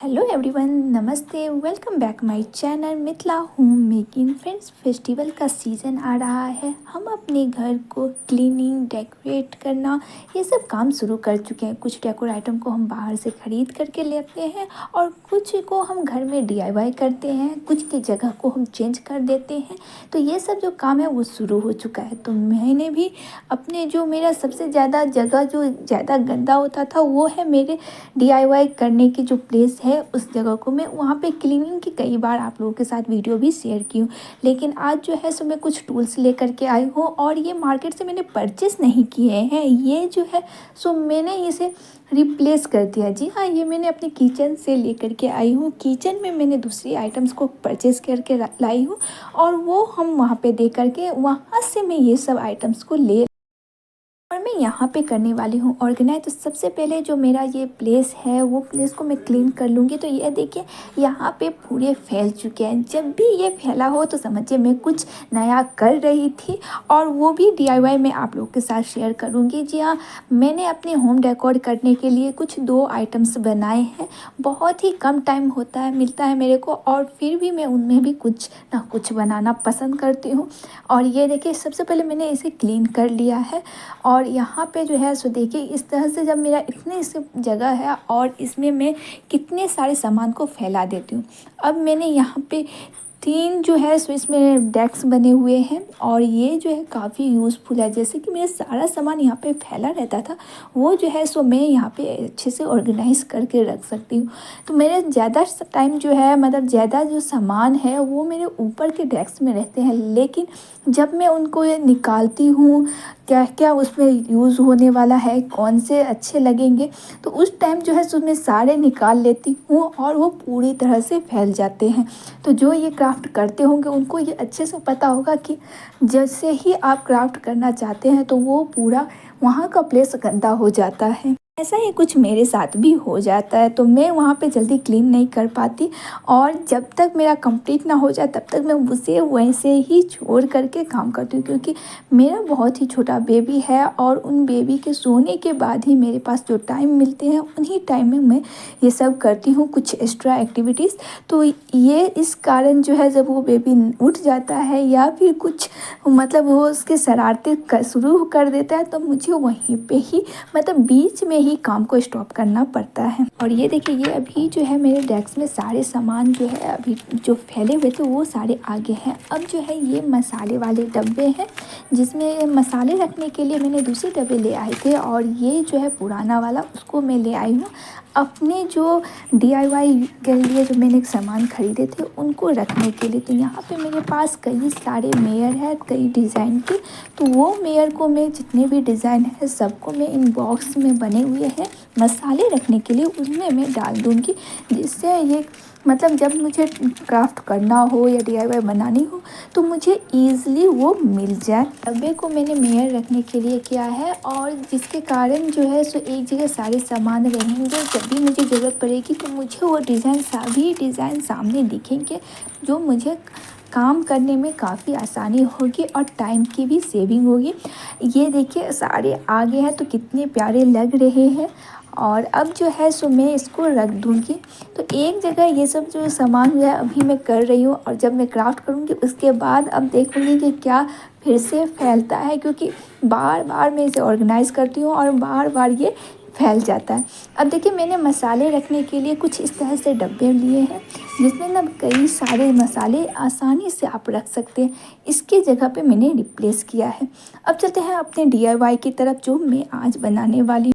Hello everyone, नमस्ते। Welcome back my channel Mithila home making. Friends, festival का season आ रहा है। हम अपने घर को क्लीनिंग, डेकोरेट करना, ये सब काम शुरू कर चुके हैं। कुछ डेकोर आइटम को हम बाहर से ख़रीद करके लेते हैं और कुछ को हम घर में डीआईवाई करते हैं। कुछ की जगह को हम चेंज कर देते हैं। तो ये सब जो काम है वो शुरू हो चुका है। तो मैंने भी अपने जो मेरा सबसे ज़्यादा जगह जो ज़्यादा गंदा होता था वो है मेरे डीआईवाई करने की जो प्लेस है, उस जगह को मैं वहाँ पे क्लीनिंग की कई बार आप लोगों के साथ वीडियो भी शेयर की हूँ। लेकिन आज जो है सो मैं कुछ टूल्स लेकर के आई हूँ और ये मार्केट से मैंने परचेस नहीं किए हैं। ये जो है सो मैंने इसे रिप्लेस कर दिया। जी हाँ, ये मैंने अपने किचन से लेकर के आई हूँ। किचन में मैंने दूसरी आइटम्स को परचेस करके लाई हूँ और वो हम वहाँ पे दे करके वहाँ से मैं ये सब आइटम्स को ले और मैं यहाँ पे करने वाली हूँ ऑर्गेनाइज। तो सबसे पहले जो मेरा ये प्लेस है वो प्लेस को मैं क्लीन कर लूँगी। तो ये देखिए, यहाँ पे पूरे फैल चुके हैं। जब भी ये फैला हो तो समझिए मैं कुछ नया कर रही थी और वो भी डीआईवाई मैं आप लोगों के साथ शेयर करूँगी। जी हाँ, मैंने अपने होम डेकोर करने के लिए कुछ 2 आइटम्स बनाए हैं। बहुत ही कम टाइम होता है मिलता है मेरे को और फिर भी मैं उनमें भी कुछ ना कुछ बनाना पसंद करती हूँ। और ये देखिए, सबसे पहले मैंने इसे क्लीन कर लिया है और यहाँ पे जो है सो देखिए, इस तरह से जब मेरा इतने इस जगह है और इसमें मैं कितने सारे सामान को फैला देती हूँ। अब मैंने यहाँ पे 3 जो है सो इसमें डेस्क बने हुए हैं और ये जो है काफ़ी यूज़फुल है। जैसे कि मेरा सारा सामान यहाँ पे फैला रहता था, वो जो है सो मैं यहाँ पे अच्छे से ऑर्गेनाइज़ करके रख सकती हूँ। तो मेरे ज़्यादा टाइम जो है, मतलब ज़्यादा जो सामान है वो मेरे ऊपर के डेस्क में रहते हैं। लेकिन जब मैं उनको ये निकालती हूँ, क्या क्या उसमें यूज़ होने वाला है, कौन से अच्छे लगेंगे, तो उस टाइम जो है सो मैं सारे निकाल लेती हूँ और वो पूरी तरह से फैल जाते हैं। तो जो ये क्राफ्ट करते होंगे उनको ये अच्छे से पता होगा कि जैसे ही आप क्राफ्ट करना चाहते हैं तो वो पूरा वहाँ का प्लेस गंदा हो जाता है। ऐसा ही कुछ मेरे साथ भी हो जाता है। तो मैं वहाँ पे जल्दी क्लीन नहीं कर पाती और जब तक मेरा कंप्लीट ना हो जाए तब तक मैं उसे वैसे ही छोड़ करके काम करती हूँ, क्योंकि मेरा बहुत ही छोटा बेबी है और उन बेबी के सोने के बाद ही मेरे पास जो टाइम मिलते हैं उन्हीं टाइम में मैं ये सब करती हूँ, कुछ एक्स्ट्रा एक्टिविटीज़। तो ये इस कारण जो है, जब वो बेबी उठ जाता है या फिर कुछ मतलब वो उसके शरारतें शुरू कर देता है तो मुझे वहीं पे ही, मतलब बीच में ही काम को स्टॉप करना पड़ता है। और ये देखिए, ये अभी जो है मेरे डेस्क में सारे सामान जो है अभी जो फैले हुए थे वो सारे आगे हैं। अब जो है ये मसाले वाले डब्बे हैं, जिसमें मसाले रखने के लिए मैंने दूसरे डब्बे ले आए थे और ये जो है पुराना वाला उसको मैं ले आई हूँ अपने जो डीआईवाई के लिए जो मैंने सामान खरीदे थे उनको रखने के लिए। तो यहाँ पे मेरे पास कई सारे मेयर है, कई डिज़ाइन के। तो वो मेयर को मैं, जितने भी डिज़ाइन है सबको मैं इन बॉक्स में बने हुए हैं मसाले रखने के लिए उसमें मैं डाल दूँगी, जिससे ये मतलब जब मुझे क्राफ्ट करना हो या डीआईवाई बनानी हो तो मुझे ईज़िली वो मिल जाए। डब्बे को मैंने मेयर रखने के लिए किया है और जिसके कारण जो है सो एक जगह सारे सामान रहेंगे। जब भी मुझे ज़रूरत पड़ेगी तो मुझे वो डिज़ाइन, सभी डिज़ाइन सामने दिखेंगे, जो मुझे काम करने में काफ़ी आसानी होगी और टाइम की भी सेविंग होगी। ये देखिए, सारे आगे हैं तो कितने प्यारे लग रहे हैं। और अब जो है सो मैं इसको रख दूँगी। तो एक जगह ये सब जो सामान है अभी मैं कर रही हूँ और जब मैं क्राफ्ट करूँगी उसके बाद अब देखूँगी कि क्या फिर से फैलता है, क्योंकि बार बार मैं इसे ऑर्गेनाइज़ करती हूँ और बार बार ये फैल जाता है। अब देखिए, मैंने मसाले रखने के लिए कुछ इस तरह से डब्बे लिए हैं, जिसमें ना कई सारे मसाले आसानी से आप रख सकते हैं। इसकी जगह पे मैंने रिप्लेस किया है। अब चलते हैं अपने डीआईवाई की तरफ, जो मैं आज बनाने वाली।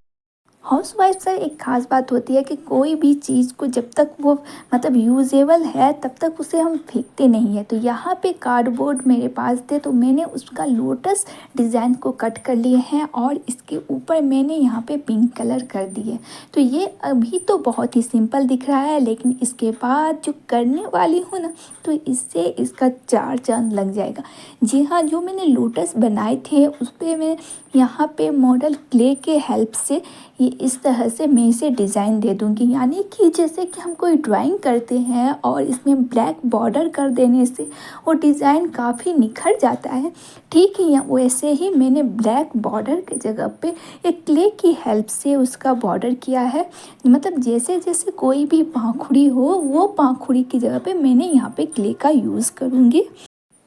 हाउसवाइफ से एक ख़ास बात होती है कि कोई भी चीज़ को जब तक वो मतलब यूजेबल है तब तक उसे हम फेंकते नहीं है। तो यहाँ पे कार्डबोर्ड मेरे पास थे तो मैंने उसका लोटस डिज़ाइन को कट कर लिए हैं और इसके ऊपर मैंने यहाँ पे पिंक कलर कर दिए। तो ये अभी तो बहुत ही सिंपल दिख रहा है, लेकिन इसके बाद जो करने वाली हूँ ना, तो इससे इसका 4 चांद लग जाएगा। जी हाँ, जो मैंने लोटस बनाए थे उस पर मैं यहाँ पे मॉडल क्ले के हेल्प से ये इस तरह से मैं इसे डिज़ाइन दे दूँगी। यानी कि जैसे कि हम कोई ड्राइंग करते हैं और इसमें ब्लैक बॉर्डर कर देने से वो डिज़ाइन काफ़ी निखर जाता है, ठीक है वैसे ही मैंने ब्लैक बॉर्डर की जगह पे एक क्ले की हेल्प से उसका बॉर्डर किया है। मतलब जैसे जैसे कोई भी पाखुड़ी हो, वो पाखुड़ी की जगह पे मैंने यहाँ पे क्ले का यूज़ करूँगी।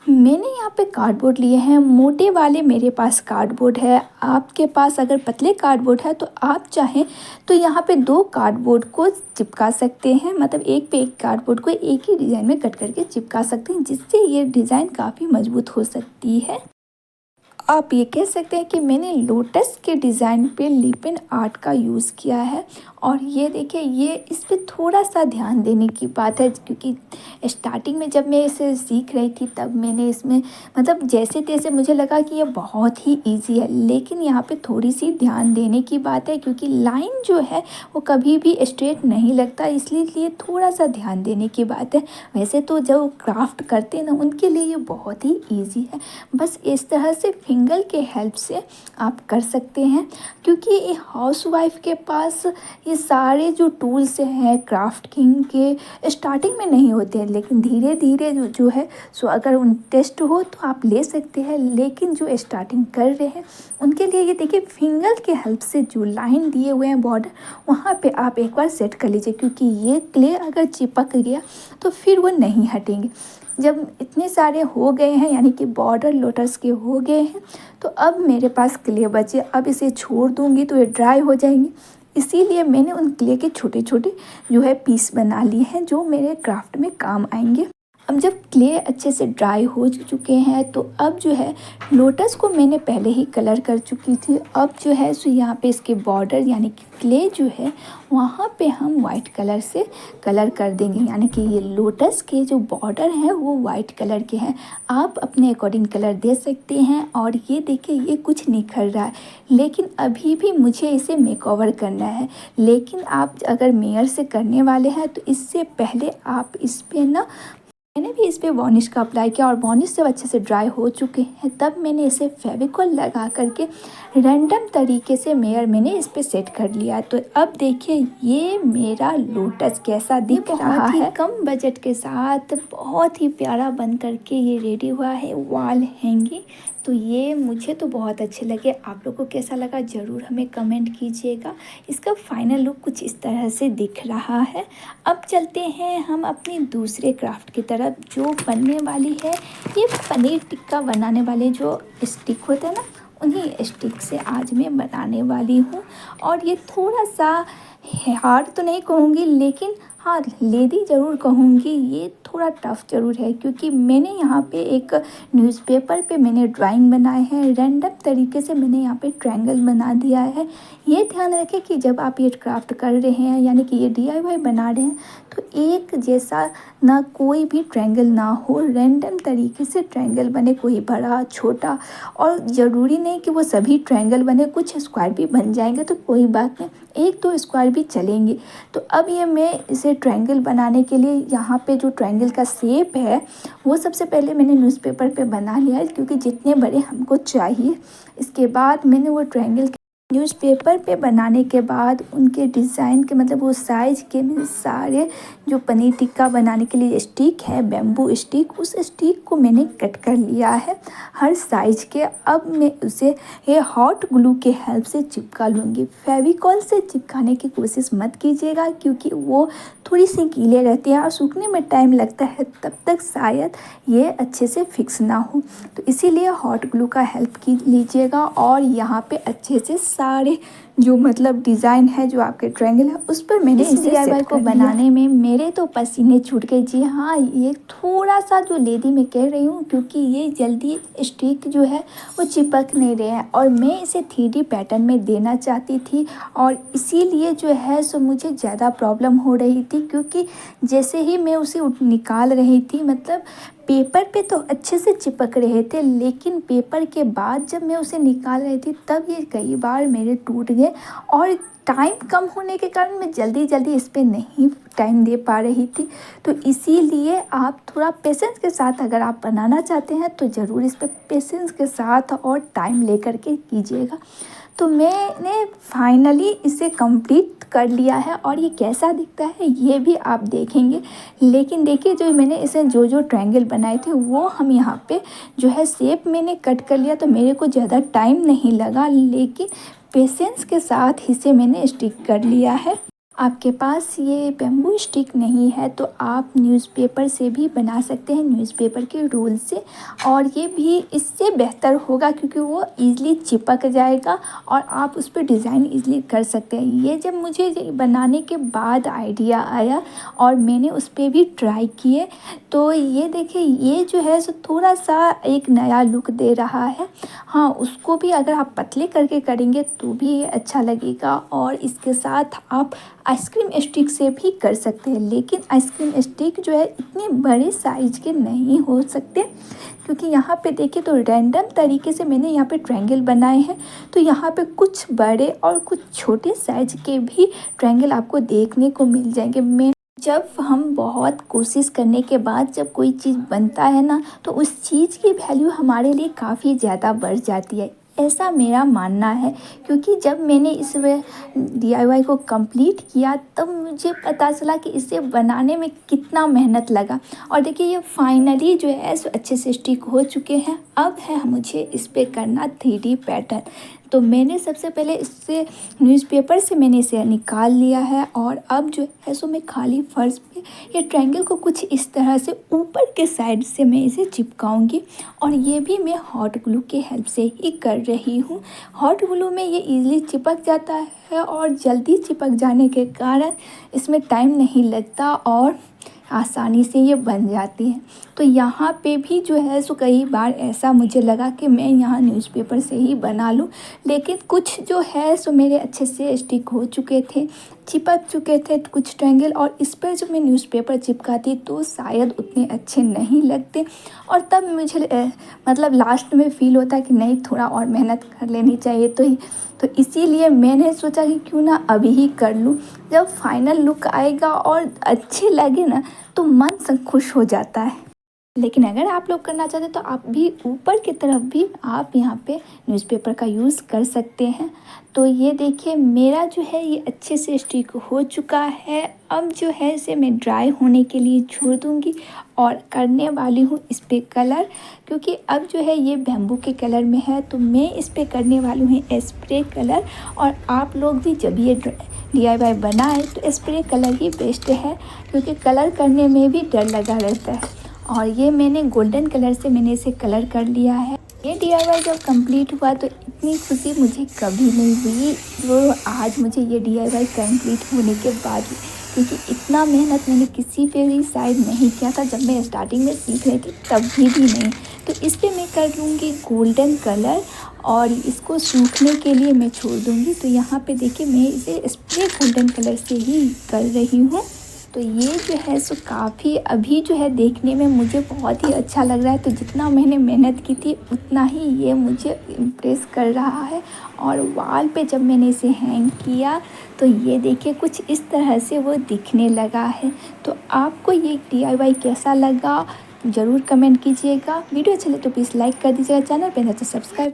मैंने यहाँ पे कार्डबोर्ड लिए हैं, मोटे वाले मेरे पास कार्डबोर्ड है। आपके पास अगर पतले कार्डबोर्ड है तो आप चाहें तो यहाँ पे 2 कार्डबोर्ड को चिपका सकते हैं। मतलब एक पे एक कार्डबोर्ड को एक ही डिज़ाइन में कट करके चिपका सकते हैं, जिससे ये डिज़ाइन काफ़ी मजबूत हो सकती है। आप ये कह सकते हैं कि मैंने लोटस के डिज़ाइन पे लिपिन आर्ट का यूज़ किया है। और ये देखिए, ये इस पे थोड़ा सा ध्यान देने की बात है, क्योंकि स्टार्टिंग में जब मैं इसे सीख रही थी तब मैंने इसमें मतलब जैसे तैसे मुझे लगा कि ये बहुत ही इजी है, लेकिन यहाँ पे थोड़ी सी ध्यान देने की बात है, क्योंकि लाइन जो है वो कभी भी स्ट्रेट नहीं लगता, इसलिए थोड़ा सा ध्यान देने की बात है। वैसे तो जो क्राफ्ट करते हैं ना, उनके लिए ये बहुत ही ईजी है। बस इस तरह से फिंगर के हेल्प से आप कर सकते हैं, क्योंकि हाउसवाइफ के पास ये सारे जो टूल्स हैं क्राफ्टिंग के स्टार्टिंग में नहीं होते हैं, लेकिन धीरे धीरे जो है सो अगर उन टेस्ट हो तो आप ले सकते हैं। लेकिन जो स्टार्टिंग कर रहे हैं उनके लिए ये देखिए, फिंगर के हेल्प से जो लाइन दिए हुए हैं बॉर्डर, वहाँ पे आप एक बार सेट कर लीजिए, क्योंकि ये क्ले अगर चिपक गया तो फिर वो नहीं हटेंगे। जब इतने सारे हो गए हैं, यानी कि बॉर्डर लोटस के हो गए हैं, तो अब मेरे पास क्ले बचे। अब इसे छोड़ दूंगी तो ये ड्राई हो जाएंगी, इसीलिए मैंने उन क्ले के छोटे छोटे जो है पीस बना लिए हैं, जो मेरे क्राफ्ट में काम आएंगे। अब जब क्ले अच्छे से ड्राई हो चुके हैं तो अब जो है लोटस को मैंने पहले ही कलर कर चुकी थी। अब जो है सो यहाँ पे इसके बॉर्डर यानी कि क्ले जो है वहाँ पे हम वाइट कलर से कलर कर देंगे, यानी कि ये लोटस के जो बॉर्डर हैं वो वाइट कलर के हैं। आप अपने अकॉर्डिंग कलर दे सकते हैं। और ये देखिए, ये कुछ निखर रहा है, लेकिन अभी भी मुझे इसे मेकओवर करना है। लेकिन आप अगर मेयर से करने वाले हैं तो इससे पहले आप इस पर ना, मैंने भी इस पे वार्निश का अप्लाई किया और वार्निश जब अच्छे से ड्राई हो चुके हैं तब मैंने इसे फेविकॉल लगा करके रैंडम तरीके से मेयर मैंने इस पे सेट कर लिया। तो अब देखिए, ये मेरा लोटस कैसा दिख रहा है। कम बजट के साथ बहुत ही प्यारा बन करके ये रेडी हुआ है वॉल हैंगिंग। तो ये मुझे तो बहुत अच्छे लगे। आप लोगों को कैसा लगा ज़रूर हमें कमेंट कीजिएगा। इसका फाइनल लुक कुछ इस तरह से दिख रहा है। अब चलते हैं हम अपने दूसरे क्राफ्ट की तरफ, जो बनने वाली है ये पनीर टिक्का बनाने वाले जो स्टिक होते हैं ना, उन्हीं स्टिक से आज मैं बनाने वाली हूँ। और ये थोड़ा सा हार्ड तो नहीं कहूँगी, लेकिन हाँ लेदी ज़रूर कहूँगी। ये थोड़ा टफ़ ज़रूर है, क्योंकि मैंने यहाँ पे एक न्यूज़पेपर पे मैंने ड्राइंग बनाए हैं। रैंडम तरीके से मैंने यहाँ पे ट्रायंगल बना दिया है। ये ध्यान रखें कि जब आप ये क्राफ्ट कर रहे हैं, यानी कि ये DIY बना रहे हैं, तो एक जैसा ना कोई भी ट्रायंगल ना हो, रैंडम तरीके से ट्रायंगल बने, कोई बड़ा छोटा। और ज़रूरी नहीं कि वो सभी ट्रायंगल बने, कुछ स्क्वायर भी बन जाएंगे तो कोई बात नहीं, 1-2 स्क्वायर भी चलेंगे। तो अब ये मैं इसे ट्रायंगल बनाने के लिए यहाँ पे जो ट्रायंगल का शेप है वो सबसे पहले मैंने न्यूज़पेपर पे बना लिया है, क्योंकि जितने बड़े हमको चाहिए। इसके बाद मैंने वो ट्रायंगल न्यूज़पेपर पे बनाने के बाद उनके डिज़ाइन के मतलब वो साइज़ के मैंने सारे जो पनीर टिक्का बनाने के लिए स्टिक है, बैम्बू स्टिक, उस स्टिक को मैंने कट कर लिया है हर साइज़ के। अब मैं उसे ये हॉट ग्लू के हेल्प से चिपका लूँगी। फेविकॉल से चिपकाने की कोशिश मत कीजिएगा, क्योंकि वो थोड़ी सी गीले रहती है और सूखने में टाइम लगता है, तब तक शायद ये अच्छे से फिक्स ना हो। तो इसीलिए हॉट ग्लू का हेल्प की लीजिएगा। और यहाँ पे अच्छे से सारे जो मतलब डिज़ाइन है जो आपके ट्रायंगल है उस पर मैंने इस DIY को बनाने में मेरे तो पसीने छूट गए। जी हाँ, ये थोड़ा सा जो लेदी मैं कह रही हूँ, क्योंकि ये जल्दी स्टिक जो है वो चिपक नहीं रहे हैं और मैं इसे 3D पैटर्न में देना चाहती थी। और इसीलिए जो है सो मुझे ज़्यादा प्रॉब्लम हो रही थी, क्योंकि जैसे ही मैं उसे निकाल रही थी, मतलब पेपर पे तो अच्छे से चिपक रहे थे, लेकिन पेपर के बाद जब मैं उसे निकाल रही थी तब ये कई बार मेरे टूट गए। और टाइम कम होने के कारण मैं जल्दी जल्दी इस पर नहीं टाइम दे पा रही थी। तो इसीलिए आप थोड़ा पेशेंस के साथ अगर आप बनाना चाहते हैं तो ज़रूर इस पर पेशेंस के साथ और टाइम लेकर के कीजिएगा। तो मैंने फाइनली इसे कंप्लीट कर लिया है और ये कैसा दिखता है ये भी आप देखेंगे। लेकिन देखिए जो मैंने इसे जो ट्रायंगल बनाए थे वो हम यहाँ पे जो है शेप मैंने कट कर लिया, तो मेरे को ज़्यादा टाइम नहीं लगा, लेकिन पेशेंस के साथ इसे मैंने स्टिक कर लिया है। आपके पास ये बेम्बू स्टिक नहीं है तो आप न्यूज़पेपर से भी बना सकते हैं, न्यूज़पेपर के रोल से, और ये भी इससे बेहतर होगा क्योंकि वो ईज़िली चिपक जाएगा और आप उस पर डिज़ाइन ईज़िली कर सकते हैं। ये जब मुझे बनाने के बाद आइडिया आया और मैंने उस पर भी ट्राई किए, तो ये देखिए ये जो है सो थोड़ा सा एक नया लुक दे रहा है। हाँ, उसको भी अगर आप पतले करके करेंगे तो भी अच्छा लगेगा, और इसके साथ आप आइसक्रीम स्टिक से भी कर सकते हैं, लेकिन आइसक्रीम स्टिक जो है इतने बड़े साइज के नहीं हो सकते क्योंकि यहाँ पे देखिए तो रैंडम तरीके से मैंने यहाँ पे ट्रायंगल बनाए हैं। तो यहाँ पे कुछ बड़े और कुछ छोटे साइज के भी ट्रायंगल आपको देखने को मिल जाएंगे। मैं जब हम बहुत कोशिश करने के बाद जब कोई चीज़ बनता है ना, तो उस चीज़ की वैल्यू हमारे लिए काफ़ी ज़्यादा बढ़ जाती है, ऐसा मेरा मानना है। क्योंकि जब मैंने इस DIY को कंप्लीट किया तब मुझे पता चला कि इसे बनाने में कितना मेहनत लगा। और देखिए ये फाइनली जो है सो अच्छे से स्टिक हो चुके हैं। अब है मुझे इस पे करना 3D पैटर्न। तो मैंने सबसे पहले इससे न्यूज़पेपर से मैंने इसे निकाल लिया है, और अब जो है सो मैं खाली फर्श पे ये ट्रायंगल को कुछ इस तरह से ऊपर के साइड से मैं इसे चिपकाऊंगी, और ये भी मैं हॉट ग्लू के हेल्प से ही कर रही हूँ। हॉट ग्लू में ये इजीली चिपक जाता है और जल्दी चिपक जाने के कारण इसमें टाइम नहीं लगता और आसानी से ये बन जाती है। तो यहाँ पे भी जो है सो कई बार ऐसा मुझे लगा कि मैं यहाँ न्यूज़पेपर से ही बना लूँ, लेकिन कुछ जो है सो मेरे अच्छे से स्टिक हो चुके थे, चिपक चुके थे कुछ ट्रायंगल, और इस पर जब मैं न्यूज़पेपर चिपकाती तो शायद उतने अच्छे नहीं लगते। और तब मुझे मतलब लास्ट में फ़ील होता कि नहीं थोड़ा और मेहनत कर लेनी चाहिए। तो इसीलिए मैंने सोचा कि क्यों ना अभी ही कर लूँ। जब फाइनल लुक आएगा और अच्छे लगे ना तो मन सब खुश हो जाता है। लेकिन अगर आप लोग करना चाहते तो आप भी ऊपर की तरफ भी आप यहाँ पे न्यूज़पेपर का यूज़ कर सकते हैं। तो ये देखिए मेरा जो है ये अच्छे से स्टिक हो चुका है। अब जो है इसे मैं ड्राई होने के लिए छोड़ दूँगी और करने वाली हूँ इस पर कलर, क्योंकि अब जो है ये बैम्बू के कलर में है तो मैं इस पर करने वाली हूँ स्प्रे कलर। और आप लोग भी जब ये DIY बनाए तो स्प्रे कलर ही बेस्ट है, क्योंकि कलर करने में भी डर लगा रहता है। और ये मैंने गोल्डन कलर से मैंने इसे कलर कर लिया है। ये DIY जब कंप्लीट हुआ तो इतनी खुशी मुझे कभी नहीं हुई जो आज मुझे ये DIY कंप्लीट होने के बाद, क्योंकि इतना मेहनत मैंने किसी पे भी शायद नहीं किया था। जब मैं स्टार्टिंग में सीख रही थी तब भी नहीं। तो इस पर मैं कर लूँगी गोल्डन कलर और इसको सूखने के लिए मैं छोड़ दूँगी। तो यहाँ पे देखिए मैं इसे स्प्रे गोल्डन कलर से ही कर रही हूँ। तो ये जो है सो काफ़ी अभी जो है देखने में मुझे बहुत ही अच्छा लग रहा है। तो जितना मैंने मेहनत की थी उतना ही ये मुझे इम्प्रेस कर रहा है। और वॉल पे जब मैंने इसे हैंग किया तो ये देखिए कुछ इस तरह से वो दिखने लगा है। तो आपको ये DIY कैसा लगा ज़रूर कमेंट कीजिएगा। वीडियो अच्छे लगे तो प्लीज़ लाइक कर दीजिएगा, चैनल पे तो सब्सक्राइब